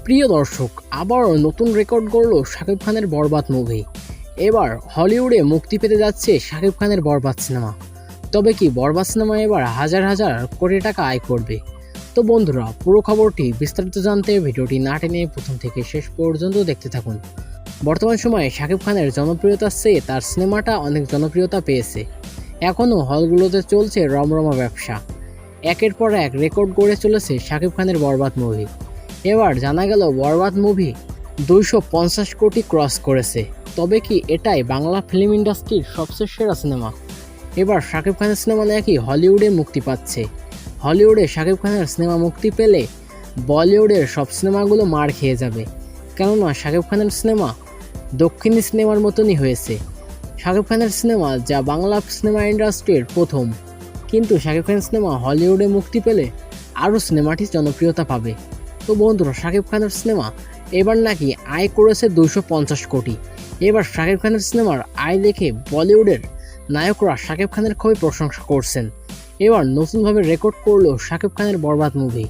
প্রিয় দর্শক, আবার নতুন রেকর্ড গড়ল শাকিব খানের বরবাদ মুভি। এবার হলিউডে মুক্তি পেতে যাচ্ছে শাকিব খানের বরবাদ সিনেমা। তবে কি বরবাদ সিনেমা এবার হাজার হাজার কোটি টাকা আয় করবে? তো বন্ধুরা, পুরো খবরটি বিস্তারিত জানতে ভিডিওটি না টেনে প্রথম থেকে শেষ পর্যন্ত দেখতে থাকুন। বর্তমান সময়ে শাকিব খানের জনপ্রিয়তার চেয়ে তার সিনেমাটা অনেক জনপ্রিয়তা পেয়েছে। এখনও হলগুলোতে চলছে রমরমা ব্যবসা। একের পর এক রেকর্ড গড়ে চলেছে শাকিব খানের বরবাদ মুভি। এবার জানা গেল বরবাদ মুভি 250 কোটি ক্রস করেছে। তবে কি এটাই বাংলা ফিল্ম ইন্ডাস্ট্রির সবচেয়ে সেরা সিনেমা? এবার শাকিব খানের সিনেমা নাকি হলিউডে মুক্তি পাচ্ছে। হলিউডে শাকিব খানের সিনেমা মুক্তি পেলে বলিউডের সব সিনেমাগুলো মার খেয়ে যাবে। কেননা শাকিব খানের সিনেমা দক্ষিণী সিনেমার মতনই হয়েছে। শাকিব খানের সিনেমা যা বাংলা সিনেমা ইন্ডাস্ট্রির প্রথম, কিন্তু শাকিব খানের সিনেমা হলিউডে মুক্তি পেলে আরও সিনেমাটি জনপ্রিয়তা পাবে। তো বন্ধুরা, শাকিব খানের সিনেমা এবার নাকি আয় করেছে 250 কোটি। এবার শাকিব খানের সিনেমার আয় দেখে বলিউডের নায়করা শাকিব খানের খুবই প্রশংসা করছেন। এবার নতুনভাবে রেকর্ড করলো শাকিব খানের বরবাদ মুভি।